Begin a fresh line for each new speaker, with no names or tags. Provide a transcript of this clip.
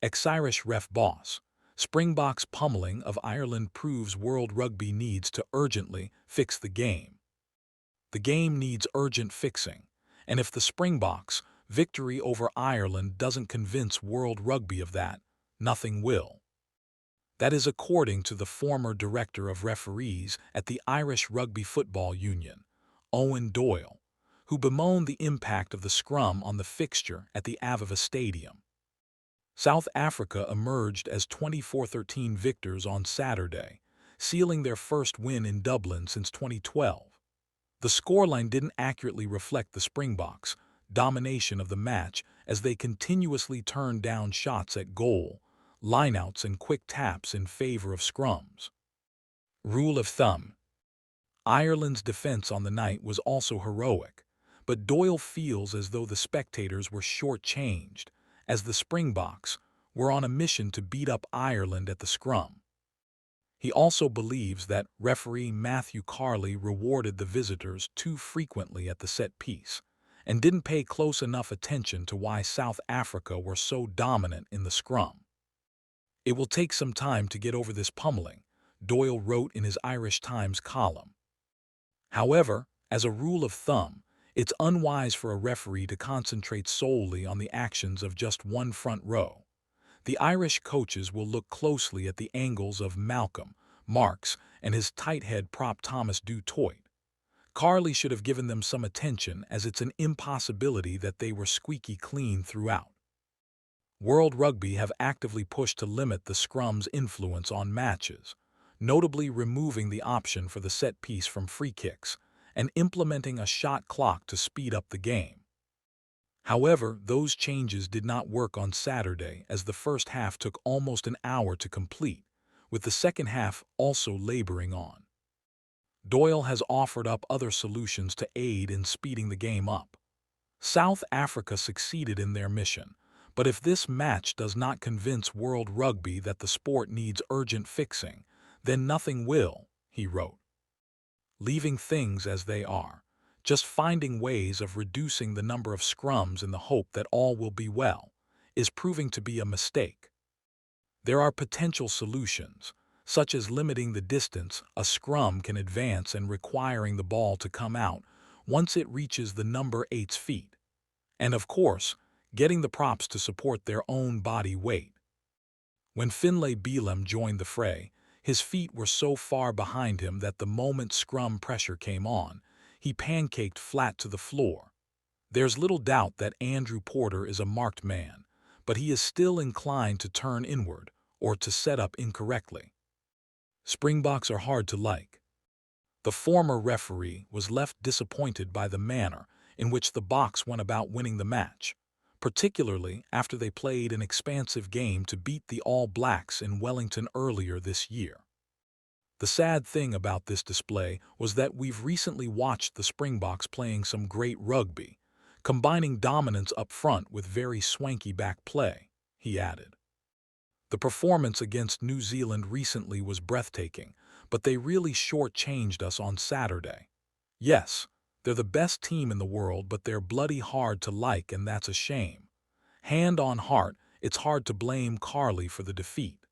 Ex-Irish ref boss. Springboks pummelling of Ireland proves World Rugby needs to urgently fix the game. The game needs urgent fixing, and if the Springboks' victory over Ireland doesn't convince World Rugby of that, nothing will. That is according to the former director of referees at the Irish Rugby Football Union, Owen Doyle, who bemoaned the impact of the scrum on the fixture at the Aviva Stadium. South Africa emerged as 24-13 victors on Saturday, sealing their first win in Dublin since 2012. The scoreline didn't accurately reflect the Springboks' domination of the match as they continuously turned down shots at goal, lineouts and quick taps in favor of scrums. Rule of thumb. Ireland's defense on the night was also heroic, but Doyle feels as though the spectators were shortchanged, as the Springboks were on a mission to beat up Ireland at the scrum. He also believes that referee Matthew Carley rewarded the visitors too frequently at the set piece and didn't pay close enough attention to why South Africa were so dominant in the scrum. It will take some time to get over this pummeling, Doyle wrote in his Irish Times column. However, as a rule of thumb, it's unwise for a referee to concentrate solely on the actions of just one front row. The Irish coaches will look closely at the angles of Malcolm, Marks, and his tight head prop Thomas du Toit. Carley should have given them some attention as it's an impossibility that they were squeaky clean throughout. World Rugby have actively pushed to limit the scrum's influence on matches, notably removing the option for the set piece from free kicks and implementing a shot clock to speed up the game. However, those changes did not work on Saturday as the first half took almost an hour to complete, with the second half also laboring on. Doyle has offered up other solutions to aid in speeding the game up. South Africa succeeded in their mission, but if this match does not convince World Rugby that the sport needs urgent fixing, then nothing will, he wrote. Leaving things as they are, just finding ways of reducing the number of scrums in the hope that all will be well, is proving to be a mistake. There are potential solutions, such as limiting the distance a scrum can advance and requiring the ball to come out once it reaches the number 8's feet. And of course, getting the props to support their own body weight. When Finlay Bealham joined the fray, his feet were so far behind him that the moment scrum pressure came on, he pancaked flat to the floor. There's little doubt that Andrew Porter is a marked man, but he is still inclined to turn inward or to set up incorrectly. Springboks are hard to like. The former referee was left disappointed by the manner in which the Boks went about winning the match, particularly after they played an expansive game to beat the All Blacks in Wellington earlier this year. The sad thing about this display was that we've recently watched the Springboks playing some great rugby, combining dominance up front with very swanky back play, he added. The performance against New Zealand recently was breathtaking, but they really shortchanged us on Saturday. Yes, they're the best team in the world, but they're bloody hard to like, and that's a shame. Hand on heart, it's hard to blame Carley for the defeat.